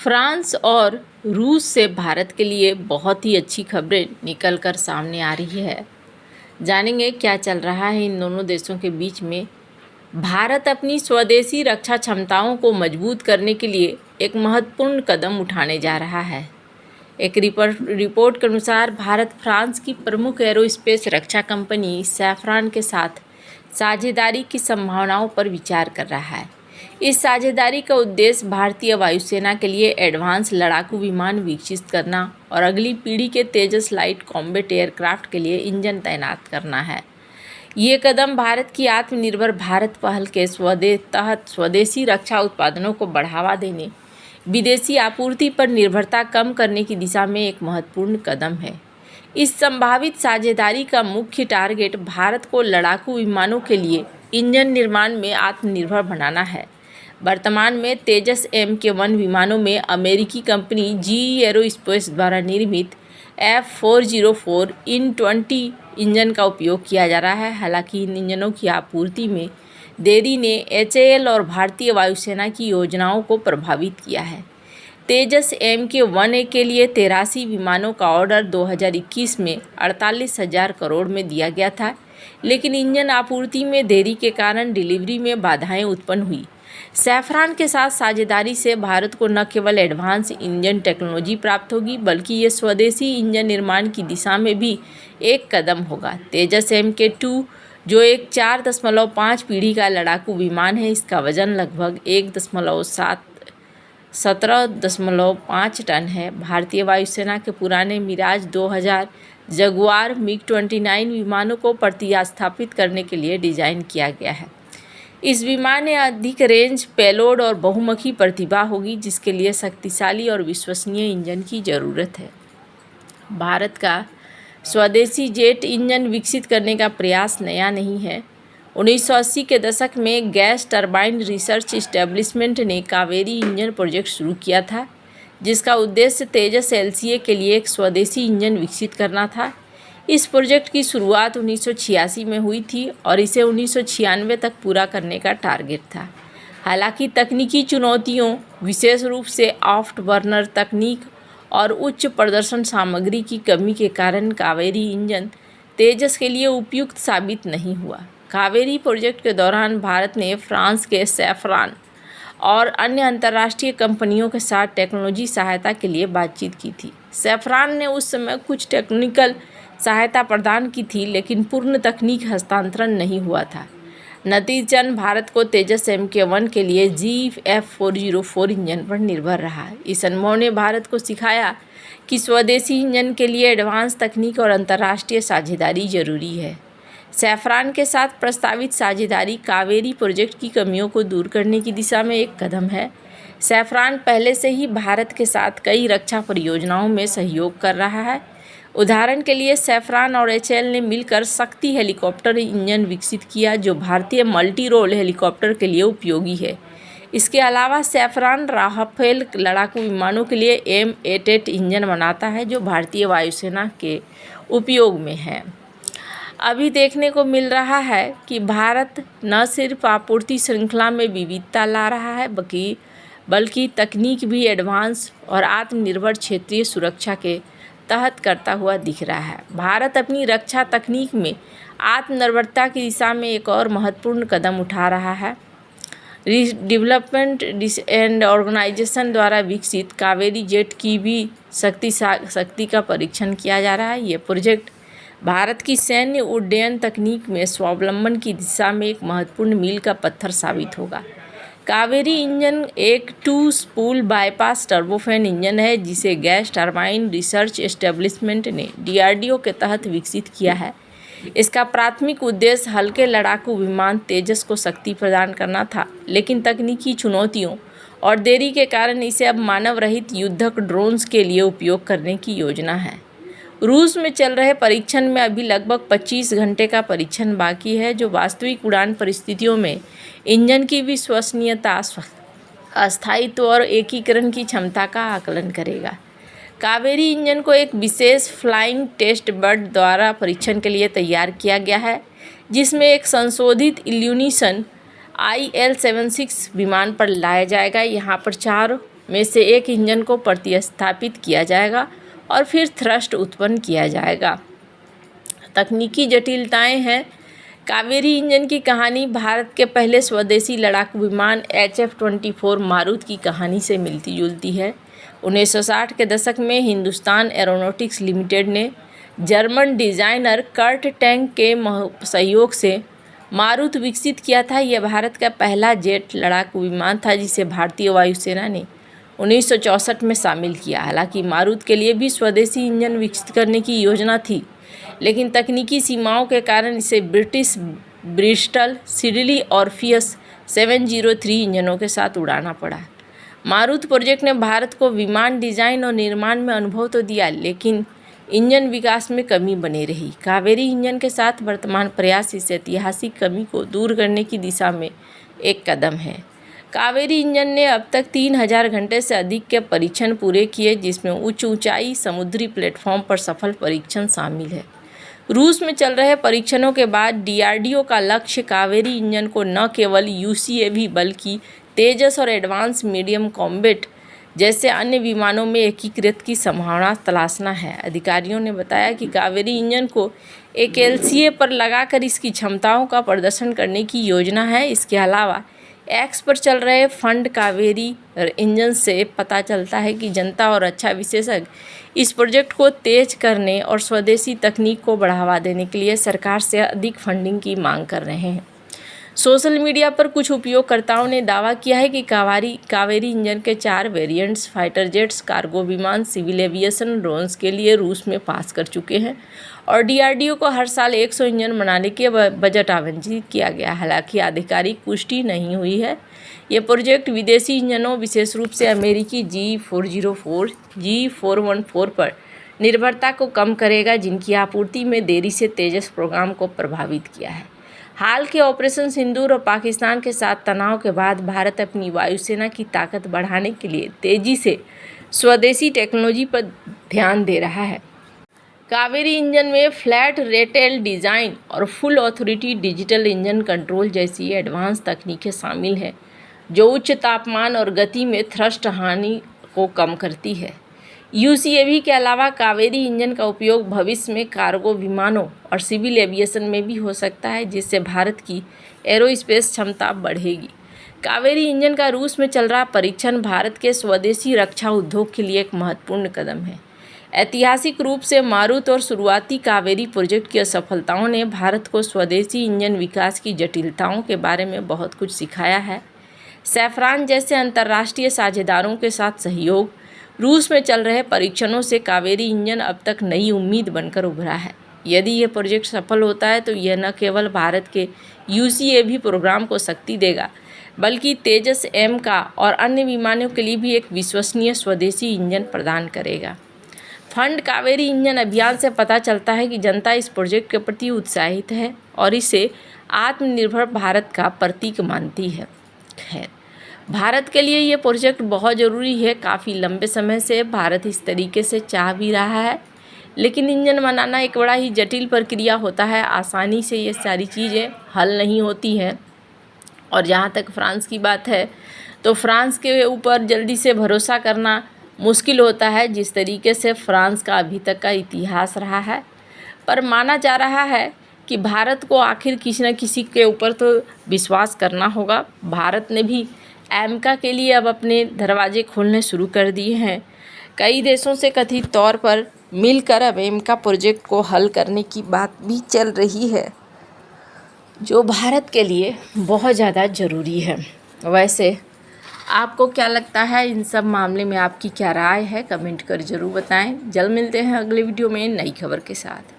France और रूस से भारत के लिए बहुत ही अच्छी खबरें निकल कर सामने आ रही है। जानेंगे क्या चल रहा है इन दोनों देशों के बीच में। भारत अपनी स्वदेशी रक्षा क्षमताओं को मजबूत करने के लिए एक महत्वपूर्ण कदम उठाने जा रहा है। एक रिपोर्ट के अनुसार भारत फ्रांस की प्रमुख एरोस्पेस रक्षा कंपनी सैफरन के साथ साझेदारी की संभावनाओं पर विचार कर रहा है। इस साझेदारी का उद्देश्य भारतीय वायुसेना के लिए एडवांस लड़ाकू विमान विकसित करना और अगली पीढ़ी के तेजस लाइट कॉम्बैट एयरक्राफ्ट के लिए इंजन तैनात करना है। ये कदम भारत की आत्मनिर्भर भारत पहल के तहत स्वदेशी रक्षा उत्पादनों को बढ़ावा देने, विदेशी आपूर्ति पर निर्भरता कम करने की दिशा में एक महत्वपूर्ण कदम है। इस संभावित साझेदारी का मुख्य टारगेट भारत को लड़ाकू विमानों के लिए इंजन निर्माण में आत्मनिर्भर बनाना है। वर्तमान में तेजस MK-1 विमानों में अमेरिकी कंपनी GE एरोस्पेस द्वारा निर्मित F404 इन 20 इंजन का उपयोग किया जा रहा है। हालांकि इन इंजनों की आपूर्ति में देरी ने HAL और भारतीय वायुसेना की योजनाओं को प्रभावित किया है। तेजस MK-1A के लिए 83 विमानों का ऑर्डर 2021 में 48,000 करोड़ में दिया गया था, लेकिन इंजन आपूर्ति में देरी के कारण डिलीवरी में बाधाएं उत्पन्न हुई। सैफरन के साथ साझेदारी से भारत को न केवल एडवांस इंजन टेक्नोलॉजी प्राप्त होगी, बल्कि ये स्वदेशी इंजन निर्माण की दिशा में भी एक कदम होगा। तेजस MK-2 जो एक 4.5 पीढ़ी का लड़ाकू विमान है, इसका वजन लगभग 17.5 टन है। भारतीय वायुसेना के पुराने मिराज 2000 जगुआर MiG-29 विमानों को प्रतिस्थापित करने के लिए डिज़ाइन किया गया है। इस विमान में अधिक रेंज, पेलोड और बहुमुखी प्रतिभा होगी, जिसके लिए शक्तिशाली और विश्वसनीय इंजन की ज़रूरत है। भारत का स्वदेशी जेट इंजन विकसित करने का प्रयास नया नहीं है। 1980 के दशक में गैस टरबाइन रिसर्च एस्टेब्लिशमेंट ने कावेरी इंजन प्रोजेक्ट शुरू किया था, जिसका उद्देश्य तेजस LCA के लिए एक स्वदेशी इंजन विकसित करना था। इस प्रोजेक्ट की शुरुआत 1986 में हुई थी और इसे 1996 तक पूरा करने का टारगेट था। हालांकि तकनीकी चुनौतियों, विशेष रूप से आफ्ट बर्नर तकनीक और उच्च प्रदर्शन सामग्री की कमी के कारण कावेरी इंजन तेजस के लिए उपयुक्त साबित नहीं हुआ। कावेरी प्रोजेक्ट के दौरान भारत ने फ्रांस के सैफरन और अन्य अंतर्राष्ट्रीय कंपनियों के साथ टेक्नोलॉजी सहायता के लिए बातचीत की थी। सैफरन ने उस समय कुछ टेक्निकल सहायता प्रदान की थी, लेकिन पूर्ण तकनीक हस्तांतरण नहीं हुआ था। नतीजतन भारत को तेजस MK-1 के लिए GE F404 इंजन पर निर्भर रहा। इस अनुभव ने भारत को सिखाया कि स्वदेशी इंजन के लिए एडवांस तकनीक और अंतर्राष्ट्रीय साझेदारी जरूरी है। सैफरन के साथ प्रस्तावित साझेदारी कावेरी प्रोजेक्ट की कमियों को दूर करने की दिशा में एक कदम है। सैफरन पहले से ही भारत के साथ कई रक्षा परियोजनाओं में सहयोग कर रहा है। उदाहरण के लिए सैफरन और HAL ने मिलकर शक्ति हेलीकॉप्टर इंजन विकसित किया, जो भारतीय मल्टी रोल हेलीकॉप्टर के लिए उपयोगी है। इसके अलावा सैफरन राफेल लड़ाकू विमानों के लिए M88 इंजन बनाता है, जो भारतीय वायुसेना के उपयोग में है। अभी देखने को मिल रहा है कि भारत न सिर्फ आपूर्ति श्रृंखला में विविधता ला रहा है, बल्कि तकनीक भी एडवांस और आत्मनिर्भर क्षेत्रीय सुरक्षा के तहत करता हुआ दिख रहा है। भारत अपनी रक्षा तकनीक में आत्मनिर्भरता की दिशा में एक और महत्वपूर्ण कदम उठा रहा है। डेवलपमेंट एंड ऑर्गेनाइजेशन द्वारा विकसित कावेरी जेट की भी शक्ति का परीक्षण किया जा रहा है। ये प्रोजेक्ट भारत की सैन्य उड्डयन तकनीक में स्वावलंबन की दिशा में एक महत्वपूर्ण मील का पत्थर साबित होगा। कावेरी इंजन एक 2 स्पूल बाईपास टर्बोफैन इंजन है, जिसे गैस टरबाइन रिसर्च एस्टेब्लिशमेंट ने DRDO के तहत विकसित किया है। इसका प्राथमिक उद्देश्य हल्के लड़ाकू विमान तेजस को शक्ति प्रदान करना था, लेकिन तकनीकी चुनौतियों और देरी के कारण इसे अब मानव रहित युद्धक ड्रोन्स के लिए उपयोग करने की योजना है। रूस में चल रहे परीक्षण में अभी लगभग 25 घंटे का परीक्षण बाकी है, जो वास्तविक उड़ान परिस्थितियों में इंजन की विश्वसनीयता, अस्थायित्व और एकीकरण की क्षमता का आकलन करेगा। कावेरी इंजन को एक विशेष फ्लाइंग टेस्ट बेड द्वारा परीक्षण के लिए तैयार किया गया है, जिसमें एक संशोधित इल्यूमिनेशन IL-76 विमान पर लाया जाएगा। यहाँ पर 4 में से एक इंजन को प्रतिस्थापित किया जाएगा और फिर थ्रस्ट उत्पन्न किया जाएगा। तकनीकी जटिलताएं हैं। कावेरी इंजन की कहानी भारत के पहले स्वदेशी लड़ाकू विमान HF-24 मारुत की कहानी से मिलती जुलती है। 1960 के दशक में हिंदुस्तान एरोनॉटिक्स लिमिटेड ने जर्मन डिज़ाइनर कर्ट टैंक के सहयोग से मारुत विकसित किया था। यह भारत का पहला जेट लड़ाकू विमान था जिसे भारतीय वायुसेना ने 1964 में शामिल किया। हालांकि मारुत के लिए भी स्वदेशी इंजन विकसित करने की योजना थी, लेकिन तकनीकी सीमाओं के कारण इसे ब्रिटिश ब्रिस्टल, सिडली और फियस 703 इंजनों के साथ उड़ाना पड़ा। मारुत प्रोजेक्ट ने भारत को विमान डिज़ाइन और निर्माण में अनुभव तो दिया, लेकिन इंजन विकास में कमी बनी रही। कावेरी इंजन के साथ वर्तमान प्रयास इस ऐतिहासिक कमी को दूर करने की दिशा में एक कदम है। कावेरी इंजन ने अब तक 3000 घंटे से अधिक के परीक्षण पूरे किए, जिसमें उच्च ऊंचाई समुद्री प्लेटफॉर्म पर सफल परीक्षण शामिल है। रूस में चल रहे परीक्षणों के बाद DRDO का लक्ष्य कावेरी इंजन को न केवल UCAV बल्कि तेजस और एडवांस मीडियम कॉम्बैट जैसे अन्य विमानों में एकीकृत की संभावना तलाशना है। अधिकारियों ने बताया कि कावेरी इंजन को एक LCA पर लगाकर इसकी क्षमताओं का प्रदर्शन करने की योजना है। इसके अलावा एक्स पर चल रहे फंड कावेरी इंजन से पता चलता है कि जनता और रक्षा विशेषज्ञ इस प्रोजेक्ट को तेज करने और स्वदेशी तकनीक को बढ़ावा देने के लिए सरकार से अधिक फंडिंग की मांग कर रहे हैं। सोशल मीडिया पर कुछ उपयोगकर्ताओं ने दावा किया है कि कावेरी इंजन के 4 वेरिएंट्स फाइटर जेट्स, कार्गो विमान, सिविल एविएशन, ड्रोन्स के लिए रूस में पास कर चुके हैं और DRDO को हर साल 100 इंजन बनाने के बजट आवंटित किया गया। हालांकि आधिकारिक पुष्टि नहीं हुई है। ये प्रोजेक्ट विदेशी इंजनों, विशेष रूप से अमेरिकी G404, G414 पर निर्भरता को कम करेगा, जिनकी आपूर्ति में देरी से तेजस प्रोग्राम को प्रभावित किया है। हाल के ऑपरेशन सिंदूर और पाकिस्तान के साथ तनाव के बाद भारत अपनी वायुसेना की ताकत बढ़ाने के लिए तेजी से स्वदेशी टेक्नोलॉजी पर ध्यान दे रहा है। कावेरी इंजन में फ्लैट रेटेल डिज़ाइन और full authority digital engine control जैसी एडवांस तकनीकें शामिल हैं, जो उच्च तापमान और गति में थ्रस्ट हानि को कम करती है। UCAV के अलावा कावेरी इंजन का उपयोग भविष्य में कार्गो विमानों और सिविल एविएशन में भी हो सकता है, जिससे भारत की एरोस्पेस क्षमता बढ़ेगी। कावेरी इंजन का रूस में चल रहा परीक्षण भारत के स्वदेशी रक्षा उद्योग के लिए एक महत्वपूर्ण कदम है। ऐतिहासिक रूप से मारुत और शुरुआती कावेरी प्रोजेक्ट की असफलताओं ने भारत को स्वदेशी इंजन विकास की जटिलताओं के बारे में बहुत कुछ सिखाया है। सैफरान जैसे अंतर्राष्ट्रीय साझेदारों के साथ सहयोग, रूस में चल रहे परीक्षणों से कावेरी इंजन अब तक नई उम्मीद बनकर उभरा है। यदि यह प्रोजेक्ट सफल होता है तो यह न केवल भारत के UCAV प्रोग्राम को शक्ति देगा, बल्कि तेजस M का और अन्य विमानों के लिए भी एक विश्वसनीय स्वदेशी इंजन प्रदान करेगा। फंड कावेरी इंजन अभियान से पता चलता है कि जनता इस प्रोजेक्ट के प्रति उत्साहित है और इसे आत्मनिर्भर भारत का प्रतीक मानती है। खैर, भारत के लिए ये प्रोजेक्ट बहुत ज़रूरी है। काफ़ी लंबे समय से भारत इस तरीके से चाह भी रहा है, लेकिन इंजन बनाना एक बड़ा ही जटिल प्रक्रिया होता है। आसानी से ये सारी चीज़ें हल नहीं होती हैं। और जहाँ तक फ्रांस की बात है, तो फ्रांस के ऊपर जल्दी से भरोसा करना मुश्किल होता है, जिस तरीके से फ्रांस का अभी तक का इतिहास रहा है। पर माना जा रहा है कि भारत को आखिर किसी न किसी के ऊपर तो विश्वास करना होगा। भारत ने भी एमका के लिए अब अपने दरवाजे खोलने शुरू कर दिए हैं। कई देशों से कथित तौर पर मिलकर अब एमका प्रोजेक्ट को हल करने की बात भी चल रही है, जो भारत के लिए बहुत ज़्यादा ज़रूरी है। वैसे आपको क्या लगता है, इन सब मामले में आपकी क्या राय है, कमेंट कर ज़रूर बताएं। जल्द मिलते हैं अगले वीडियो में नई खबर के साथ।